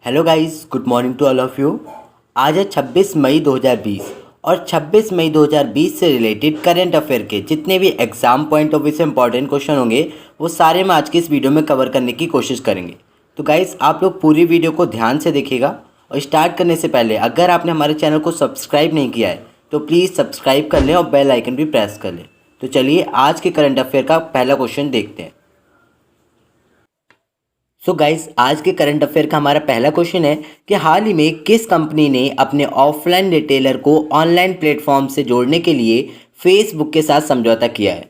Hello guys, good morning to all of you. आज है 26 मई 2020 और 26 मई 2020 से रिलेटेड करंट अफेयर के जितने भी एग्जाम पॉइंट ऑफ व्यू से इंपॉर्टेंट क्वेश्चन होंगे वो सारे हम आज की इस वीडियो में कवर करने की कोशिश करेंगे। तो गाइस, आप लोग पूरी वीडियो को ध्यान से देखिएगा और स्टार्ट करने से पहले अगर आपने हमारे चैनल को सब्सक्राइब नहीं किया है तो प्लीज़ सब्सक्राइब कर लें और बेल आइकन भी प्रेस कर लें। तो चलिए आज के करंट अफेयर का पहला क्वेश्चन देखते हैं। सो गाइस, आज के करंट अफेयर का हमारा पहला क्वेश्चन है कि हाल ही में किस कंपनी ने अपने ऑफलाइन रिटेलर को ऑनलाइन प्लेटफॉर्म से जोड़ने के लिए फेसबुक के साथ समझौता किया है।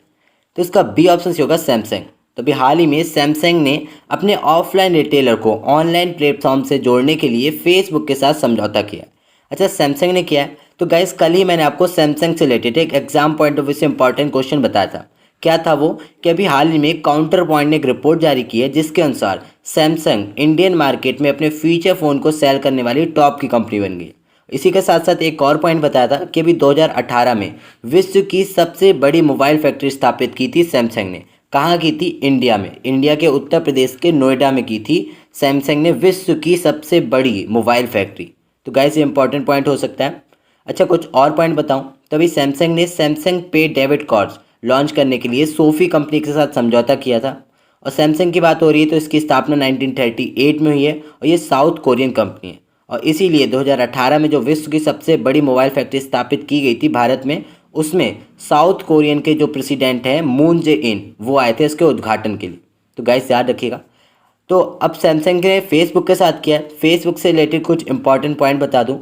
तो इसका बी ऑप्शन से होगा सैमसंग। तो अभी हाल ही में सैमसंग ने अपने ऑफलाइन रिटेलर को ऑनलाइन प्लेटफॉर्म से जोड़ने के लिए फेसबुक के साथ समझौता किया। अच्छा, सैमसंग ने किया है। तो गाइस, कल ही मैंने आपको सैमसंग से रिलेटेड एक एग्जाम पॉइंट ऑफ व्यू से इंपॉर्टेंट क्वेश्चन बताया था। क्या था वो कि अभी हाल ही में काउंटर पॉइंट ने एक रिपोर्ट जारी की है जिसके अनुसार सैमसंग इंडियन मार्केट में अपने फीचर फ़ोन को सेल करने वाली टॉप की कंपनी बन गई। इसी के साथ साथ एक और पॉइंट बताया था कि अभी 2018 में विश्व की सबसे बड़ी मोबाइल फैक्ट्री स्थापित की थी सैमसंग ने। कहाँ की थी? इंडिया में। इंडिया के उत्तर प्रदेश के नोएडा में की थी सैमसंग ने विश्व की सबसे बड़ी मोबाइल फैक्ट्री। तो गाइस, ये इंपॉर्टेंट पॉइंट हो सकता है। अच्छा, कुछ और पॉइंट बताऊं तो अभी सैमसंग ने सैमसंग पे डेबिट कार्ड्स लॉन्च करने के लिए सोफी कंपनी के साथ समझौता किया था। और सैमसंग की बात हो रही है तो इसकी स्थापना 1938 में हुई है और ये साउथ कोरियन कंपनी है। और इसीलिए 2018 में जो विश्व की सबसे बड़ी मोबाइल फैक्ट्री स्थापित की गई थी भारत में, उसमें साउथ कोरियन के जो प्रेसिडेंट हैं मून जे इन, वो आए थे इसके उद्घाटन के लिए। तो गाइस, याद रखिएगा। तो अब सैमसंग ने फेसबुक के साथ किया। फेसबुक से रिलेटेड कुछ इंपॉर्टेंट पॉइंट बता दूं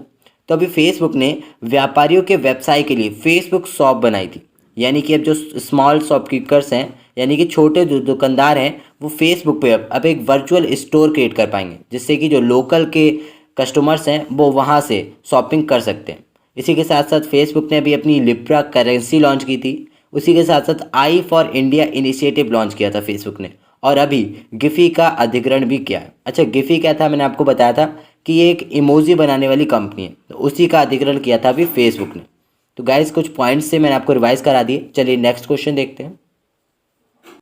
तो अभी फेसबुक ने व्यापारियों के व्यवसाय के लिए फेसबुक शॉप बनाई थी। यानी कि अब जो स्मॉल शॉपकीपर्स हैं, यानी कि छोटे जो दुकानदार हैं, वो फेसबुक पे अब एक वर्चुअल स्टोर क्रिएट कर पाएंगे जिससे कि जो लोकल के कस्टमर्स हैं वो वहाँ से शॉपिंग कर सकते हैं। इसी के साथ साथ फेसबुक ने अभी अपनी लिब्रा करेंसी लॉन्च की थी। उसी के साथ साथ I for India initiative launch किया था फेसबुक ने। और अभी गिफी का अधिग्रहण भी किया है। अच्छा, गिफी क्या था? मैंने आपको बताया था कि ये एक इमोजी बनाने वाली कंपनी है, तो उसी का अधिग्रहण किया था अभी फेसबुक ने। तो गाइस, कुछ पॉइंट्स से मैंने आपको रिवाइज करा दिए। चलिए नेक्स्ट क्वेश्चन देखते हैं।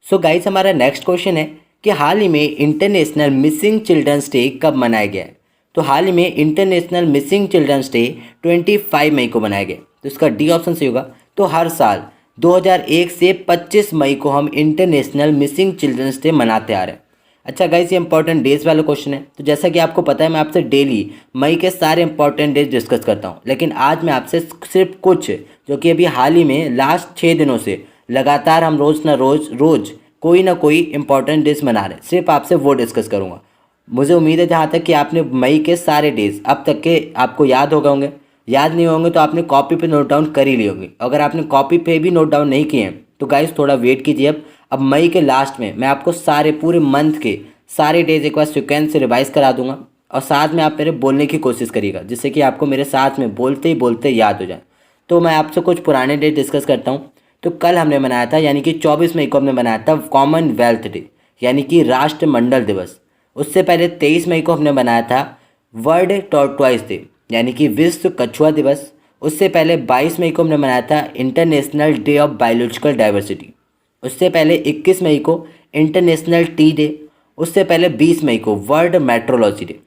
सो गाइस, हमारा नेक्स्ट क्वेश्चन है कि हाल ही में इंटरनेशनल मिसिंग चिल्ड्रंस डे कब मनाया गया है। तो हाल ही में इंटरनेशनल मिसिंग चिल्ड्रंस डे 25 मई को मनाया गया। तो इसका डी ऑप्शन से होगा। तो हर साल 2001 से 25 मई को हम इंटरनेशनल मिसिंग चिल्ड्रंस डे मनाते आ रहे हैं। अच्छा गाइस, ये इंपॉर्टेंट डेज वाला क्वेश्चन है। तो जैसा कि आपको पता है, मैं आपसे डेली मई के सारे इंपॉर्टेंट डेज डिस्कस करता हूँ, लेकिन आज मैं आपसे सिर्फ कुछ जो कि अभी हाल ही में लास्ट 6 दिनों से लगातार हम रोज़ कोई ना कोई इंपॉर्टेंट डेज मना रहे हैं, सिर्फ आपसे वो डिस्कस करूँगा। मुझे उम्मीद है जहाँ तक कि आपने मई के सारे डेज अब तक के आपको याद हो गए होंगे। याद नहीं होंगे तो आपने कॉपी पे नोट डाउन कर ही ली होगी। अगर आपने कॉपी पे भी नोट डाउन नहीं किए हैं तो गाइस थोड़ा वेट कीजिए। अब मई के लास्ट में मैं आपको सारे पूरे मंथ के सारे डेज एक बार सिक्वेंस से रिवाइज करा दूंगा और साथ में आप मेरे बोलने की कोशिश करिएगा जिससे कि आपको मेरे साथ में बोलते ही बोलते याद हो जाए। तो मैं आपसे कुछ पुराने डेज डिस्कस करता हूँ। तो कल हमने मनाया था, यानी कि 24 मई को हमने मनाया था कॉमनवेल्थ डे, यानी कि राष्ट्रमंडल दिवस। उससे पहले 23 मई को हमने बनाया था वर्ल्ड टॉर्टोइस डे, यानी कि विश्व कछुआ दिवस। उससे पहले 22 मई को हमने मनाया था international day of biological diversity. उससे पहले 21 मई को इंटरनेशनल टी डे। उससे पहले 20 मई को वर्ल्ड मेट्रोलॉजी डे।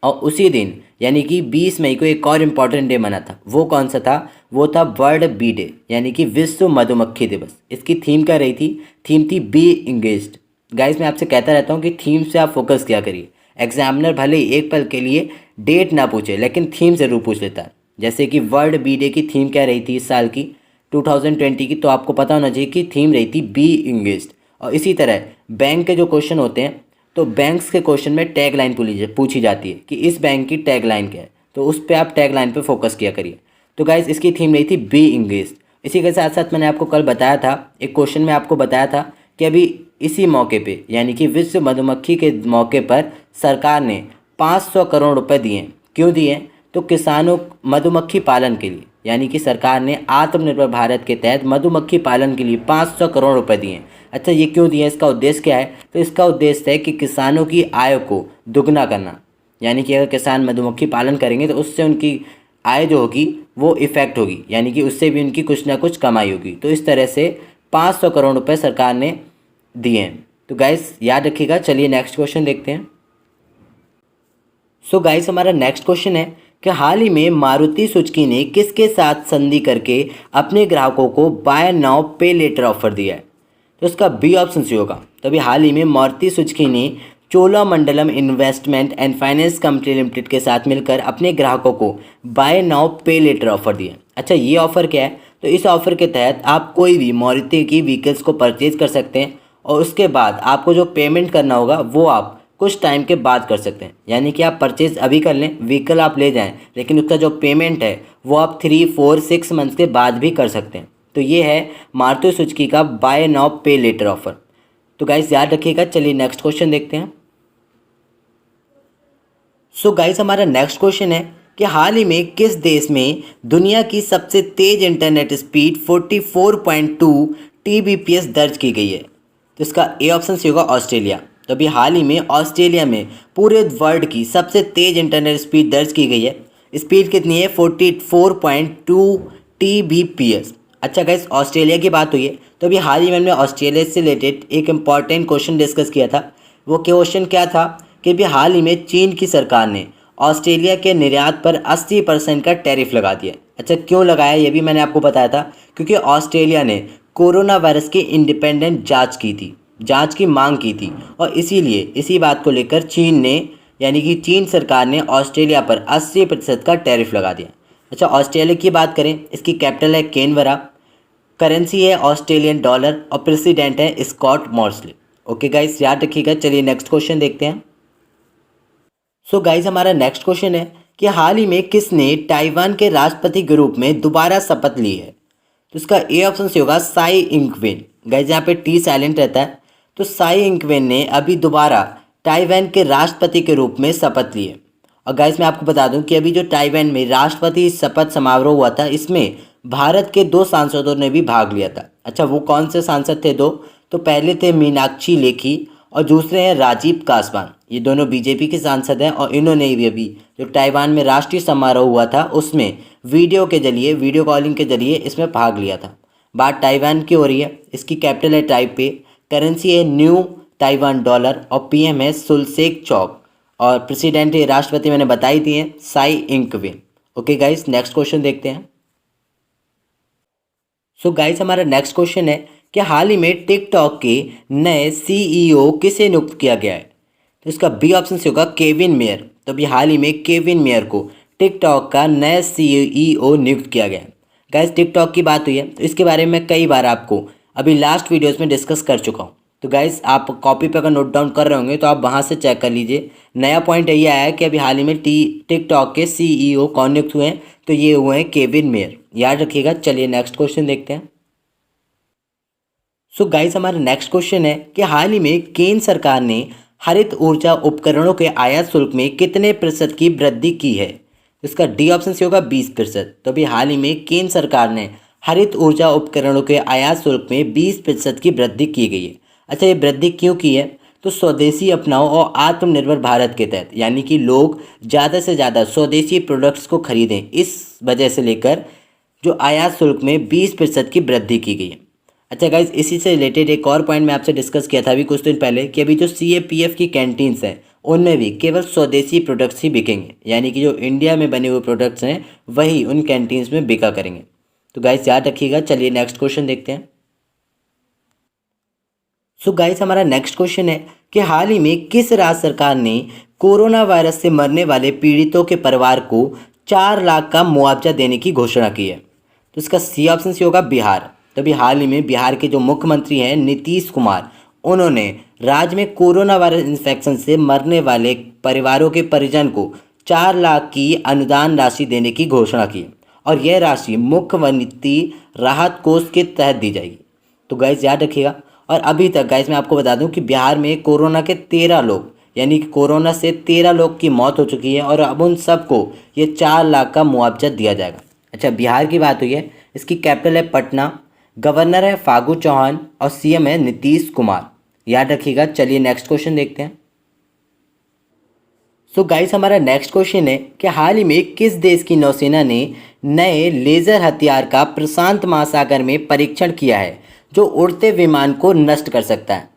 और उसी दिन यानी कि 20 मई को एक और इम्पॉर्टेंट डे मना था। वो कौन सा था? वो था वर्ल्ड बी डे, यानी कि विश्व मधुमक्खी दिवस। इसकी थीम क्या रही थी? थीम थी बी इंगेज्ड। गाइस, मैं आपसे कहता रहता हूँ कि थीम से आप फोकस किया करिए। एग्जामिनर भले ही एक पल के लिए डेट ना पूछे लेकिन थीम ज़रूर पूछ लेता है। जैसे कि वर्ल्ड बी डे की थीम क्या रही थी इस साल की 2020 की, तो आपको पता होना चाहिए कि थीम रही थी बी इंगेज्ड। और इसी तरह बैंक के जो क्वेश्चन होते हैं तो बैंक्स के क्वेश्चन में टैग लाइन पूछी जाती है कि इस बैंक की टैग लाइन क्या है, तो उस पर आप टैग लाइन पर फोकस किया करिए। तो गाइस, इसकी थीम रही थी बी इंगेज्ड। इसी के साथ साथ मैंने आपको कल बताया था, एक क्वेश्चन में आपको बताया था कि अभी इसी मौके पे यानी कि विश्व मधुमक्खी के मौके पर सरकार ने 500 करोड़ रुपए दिए। क्यों दिए? तो किसानों मधुमक्खी पालन के लिए, यानी कि सरकार ने आत्मनिर्भर भारत के तहत मधुमक्खी पालन के लिए 500 करोड़ रुपए दिए। अच्छा, ये क्यों दिए? इसका उद्देश्य क्या है? तो इसका उद्देश्य है कि किसानों की आय को दुगना करना। यानी कि अगर किसान मधुमक्खी पालन करेंगे तो उससे उनकी आय जो होगी वो इफेक्ट होगी, यानी कि उससे भी उनकी कुछ ना कुछ कमाई होगी। तो इस तरह से 500 करोड़ रुपए सरकार ने दिए हैं। तो गाइस, याद रखिएगा। चलिए नेक्स्ट क्वेश्चन देखते हैं। सो गाइस हमारा नेक्स्ट क्वेश्चन है कि हाल ही में मारुति सुजुकी ने किसके साथ संधि करके अपने ग्राहकों को बाय नाउ पे लेटर ऑफर दिया है। तो इसका बी ऑप्शन सही होगा। तो अभी हाल ही में मारुति सुजुकी ने Cholamandalam investment and finance company limited के साथ मिलकर अपने ग्राहकों को बाय नाउ पे लेटर ऑफर दिया। अच्छा, ये ऑफ़र क्या है? तो इस ऑफ़र के तहत आप कोई भी मारुति की व्हीकल्स को परचेज़ कर सकते हैं और उसके बाद आपको जो पेमेंट करना होगा वो आप कुछ टाइम के बाद कर सकते हैं। यानी कि आप परचेज़ अभी कर लें, व्हीकल आप ले जाएं, लेकिन उसका जो पेमेंट है वो आप 3, 4, 6 मंथ्स के बाद भी कर सकते हैं। तो ये है मारुति सुजुकी का बाय नाउ पे लेटर ऑफ़र। तो गाइस याद रखिएगा। चलिए नेक्स्ट क्वेश्चन देखते हैं। सो गाइस हमारा नेक्स्ट क्वेश्चन है कि हाल ही में किस देश में दुनिया की सबसे तेज़ इंटरनेट स्पीड 44.2 Tbps दर्ज की गई है। तो इसका ए ऑप्शन सही होगा, ऑस्ट्रेलिया। तो अभी हाल ही में ऑस्ट्रेलिया में पूरे वर्ल्ड की सबसे तेज़ इंटरनेट स्पीड दर्ज की गई है। स्पीड कितनी है? 44.2 Tbps। अच्छा गाइस, ऑस्ट्रेलिया की बात हुई है तो अभी हाल ही में हमने ऑस्ट्रेलिया से रिलेटेड एक इम्पॉर्टेंट क्वेश्चन डिस्कस किया था। वो क्वेश्चन क्या था कि अभी हाल ही में चीन की सरकार ने ऑस्ट्रेलिया के निर्यात पर 80% का टैरिफ लगा दिया। अच्छा, क्यों लगाया ये भी मैंने आपको बताया था, क्योंकि ऑस्ट्रेलिया ने कोरोना वायरस की इंडिपेंडेंट जांच की मांग की थी और इसीलिए इसी बात को लेकर चीन ने यानी कि चीन सरकार ने ऑस्ट्रेलिया पर 80% का टैरिफ लगा दिया। अच्छा, ऑस्ट्रेलिया की बात करें, इसकी कैपिटल है कैनबरा, करेंसी है ऑस्ट्रेलियन डॉलर और प्रेसिडेंट है स्कॉट मॉर्सले। ओके गाइस, याद रखिएगा। चलिए नेक्स्ट क्वेश्चन देखते हैं। सो गाइस हमारा नेक्स्ट क्वेश्चन है कि हाल ही में किसने ताइवान के राष्ट्रपति के रूप में दोबारा शपथ ली है। तो इसका ए ऑप्शन से होगा, साई इंगवेन। गाइस यहाँ पे टी साइलेंट रहता है। तो साई इंगवेन ने अभी दोबारा ताइवान के राष्ट्रपति के रूप में शपथ ली है। और गाइस मैं आपको बता दूं कि अभी जो ताइवान में राष्ट्रपति शपथ समारोह हुआ था, इसमें भारत के 2 सांसदों ने भी भाग लिया था। अच्छा, वो कौन से सांसद थे 2? तो पहले थे मीनाक्षी लेखी और दूसरे हैं राजीव कासवान। ये दोनों बीजेपी के सांसद हैं और इन्होंने भी अभी जो ताइवान में राष्ट्रीय समारोह हुआ था उसमें वीडियो कॉलिंग के जरिए इसमें भाग लिया था। बात ताइवान की हो रही है। इसकी कैपिटल है ताइपे, करेंसी है न्यू ताइवान डॉलर और पीएम है सुलसेक चौक और प्रेसिडेंट राष्ट्रपति मैंने बताई दिए हैं, साई इंगवेन। ओके गाइस, नेक्स्ट क्वेश्चन देखते हैं। सो गाइस हमारा नेक्स्ट क्वेश्चन है कि हाल ही में टिकटॉक के नए सीईओ किसे नियुक्त किया गया है। तो इसका बी ऑप्शन से होगा, केविन मेयर। तो अभी हाल ही में केविन मेयर को टिकटॉक का नया सीईओ नियुक्त किया गया है। गाइस टिकटॉक की बात हुई है तो इसके बारे में कई बार आपको अभी लास्ट वीडियोस में डिस्कस कर चुका हूँ। तो गाइस आप कॉपी पे अगर नोट डाउन कर रहे होंगे तो आप वहाँ से चेक कर लीजिए। नया पॉइंट ये आया है कि अभी हाल ही में टिकटॉक के सीईओ कौन नियुक्त हुए हैं, तो ये हुए हैं केविन मेयर। याद रखिएगा। चलिए नेक्स्ट क्वेश्चन देखते हैं। सो गाइस हमारा नेक्स्ट क्वेश्चन है कि हाल ही में केंद्र सरकार ने हरित ऊर्जा उपकरणों के आयात शुल्क में कितने प्रतिशत की वृद्धि की है। इसका डी ऑप्शन से होगा 20%। तो अभी हाल ही में केंद्र सरकार ने हरित ऊर्जा उपकरणों के आयात शुल्क में 20% की वृद्धि की गई है। अच्छा, ये वृद्धि क्यों की है? तो स्वदेशी अपनाओ और आत्मनिर्भर भारत के तहत, यानी कि लोग ज़्यादा से ज़्यादा स्वदेशी प्रोडक्ट्स को खरीदें, इस वजह से लेकर जो आयात शुल्क में 20% की वृद्धि की गई है। अच्छा गाइज, इसी से रिलेटेड एक और पॉइंट मैं आपसे डिस्कस किया था अभी कुछ दिन पहले कि अभी जो सीएपीएफ की कैंटीन्स हैं उनमें भी केवल स्वदेशी प्रोडक्ट्स ही बिकेंगे, यानी कि जो इंडिया में बने हुए प्रोडक्ट्स हैं वही उन कैंटीन्स में बिका करेंगे। तो गाइज याद रखिएगा। चलिए नेक्स्ट क्वेश्चन देखते हैं। सो गाइस हमारा नेक्स्ट क्वेश्चन है कि हाल ही में किस राज्य सरकार ने कोरोना वायरस से मरने वाले पीड़ितों के परिवार को 4 लाख का मुआवजा देने की घोषणा की है। तो इसका सी ऑप्शन से होगा, बिहार। तो अभी हाल ही में बिहार के जो मुख्यमंत्री हैं नीतीश कुमार, उन्होंने राज्य में कोरोना वायरस इन्फेक्शन से मरने वाले परिवारों के परिजन को 4 लाख की अनुदान राशि देने की घोषणा की और यह राशि मुख्यमंत्री राहत कोष के तहत दी जाएगी। तो गाइस याद रखिएगा। और अभी तक गाइस मैं आपको बता दूं कि बिहार में कोरोना के 13 लोग, यानी कि कोरोना से 13 लोग की मौत हो चुकी है और अब उन सबको ये 4 लाख का मुआवजा दिया जाएगा। अच्छा, बिहार की बात हुई है। इसकी कैपिटल है पटना, गवर्नर है फागू चौहान और सीएम है नीतीश कुमार। याद रखिएगा। चलिए नेक्स्ट क्वेश्चन देखते हैं। सो गाइस हमारा नेक्स्ट क्वेश्चन है कि हाल ही में किस देश की नौसेना ने नए लेज़र हथियार का प्रशांत महासागर में परीक्षण किया है जो उड़ते विमान को नष्ट कर सकता है।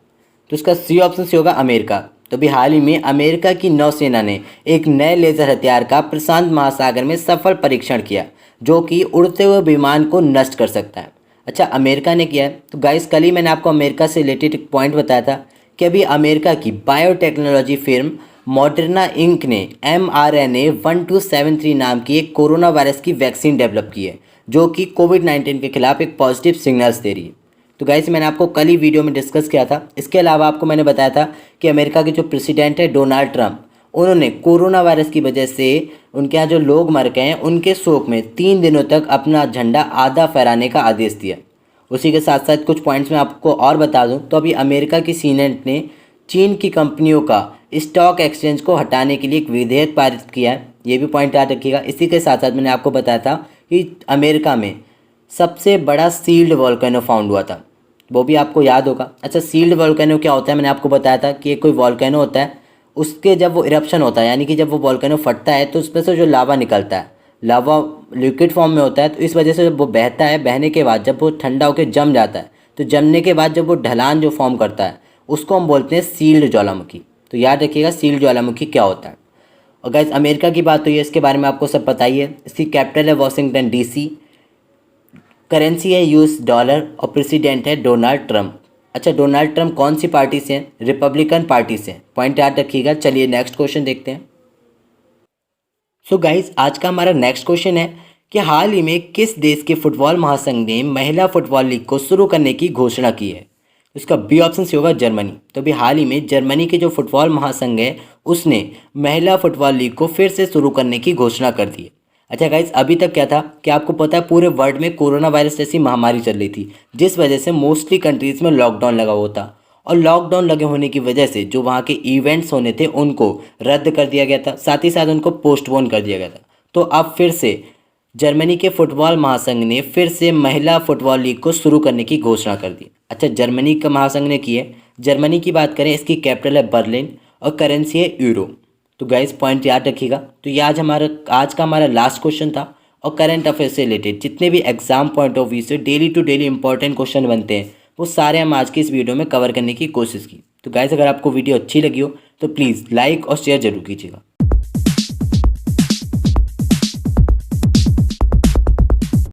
तो इसका सी ऑप्शन से होगा, अमेरिका। तो भी हाल ही में अमेरिका की नौसेना ने एक नए लेज़र हथियार का प्रशांत महासागर में सफल परीक्षण किया, जो कि उड़ते हुए विमान को नष्ट कर सकता है। अच्छा, अमेरिका ने किया है। तो गाइस, कल ही मैंने आपको अमेरिका से रिलेटेड एक पॉइंट बताया था कि अभी अमेरिका की बायोटेक्नोलॉजी फिर्म मॉडर्ना इंक ने mRNA-1273 नाम की एक कोरोना वायरस की वैक्सीन डेवलप की है, जो कि कोविड-19 के खिलाफ एक पॉजिटिव सिग्नल्स दे रही है। तो गाइस, मैंने आपको कल ही वीडियो में डिस्कस किया था। इसके अलावा आपको मैंने बताया था कि अमेरिका के जो प्रेसिडेंट है डोनाल्ड ट्रंप, उन्होंने कोरोना वायरस की वजह से उनके यहाँ जो लोग मर गए हैं उनके शोक में 3 दिनों तक अपना झंडा आधा फहराने का आदेश दिया। उसी के साथ साथ कुछ पॉइंट्स मैं आपको और बता दूं तो अभी अमेरिका की सीनेट ने चीन की कंपनियों का स्टॉक एक्सचेंज को हटाने के लिए एक विधेयक पारित किया है। ये भी पॉइंट याद रखिएगा। इसी के साथ साथ मैंने आपको बताया था कि अमेरिका में सबसे बड़ा सील्ड वॉल्केनो फाउंड हुआ था, वो भी आपको याद होगा। अच्छा, सील्ड वॉल्केनो क्या होता है? मैंने आपको बताया था कि कोई वॉल्केनो होता है, उसके जब वो इरप्शन होता है, यानी कि जब वो वॉल्केनो फटता है तो उसमें से जो लावा निकलता है, लावा लिक्विड फॉर्म में होता है। तो इस वजह से जब वो बहता है, बहने के बाद जब वो ठंडा होकर जम जाता है, तो जमने के बाद जब वो ढलान जो फॉर्म करता है उसको हम बोलते हैं सील्ड ज्वालामुखी। तो याद रखिएगा सील्ड ज्वालामुखी क्या होता है। और गाइस, अमेरिका की बात हुई है, इसके बारे में आपको सब पता ही है। इसकी कैपिटल है वॉशिंगटन DC, करेंसी है US डॉलर और प्रेसिडेंट है डोनाल्ड ट्रंप। अच्छा, डोनाल्ड ट्रंप कौन सी पार्टी से हैं? रिपब्लिकन पार्टी से हैं। पॉइंट याद रखिएगा। चलिए नेक्स्ट क्वेश्चन देखते हैं। सो गाइस, आज का हमारा नेक्स्ट क्वेश्चन है कि हाल ही में किस देश के फुटबॉल महासंघ ने महिला फुटबॉल लीग को शुरू करने की घोषणा की है? इसका बी ऑप्शन से होगा जर्मनी। तो अभी हाल ही में जर्मनी के जो फुटबॉल महासंघ है उसने महिला फुटबॉल लीग को फिर से शुरू करने की घोषणा कर दी है। अच्छा गाइस, अभी तक क्या था कि आपको पता है पूरे वर्ल्ड में कोरोना वायरस जैसी महामारी चल रही थी, जिस वजह से मोस्टली कंट्रीज़ में लॉकडाउन लगा हुआ था। और लॉकडाउन लगे होने की वजह से जो वहाँ के इवेंट्स होने थे उनको रद्द कर दिया गया था, साथ ही साथ उनको पोस्टपोन कर दिया गया था। तो अब फिर से जर्मनी के फुटबॉल महासंघ ने फिर से महिला फुटबॉल लीग को शुरू करने की घोषणा कर दी। अच्छा, जर्मनी का महासंघ ने की है। जर्मनी की बात करें, इसकी कैपिटल है बर्लिन और करेंसी है यूरो। तो गाइस, पॉइंट याद रखिएगा। तो ये आज का हमारा लास्ट क्वेश्चन था। और करंट अफेयर से रिलेटेड जितने भी एग्जाम पॉइंट ऑफ व्यू से daily to daily important question बनते हैं वो सारे हम आज की इस वीडियो में कवर करने की कोशिश की। तो गाइस, अगर आपको वीडियो अच्छी लगी हो तो प्लीज़ लाइक और शेयर जरूर कीजिएगा।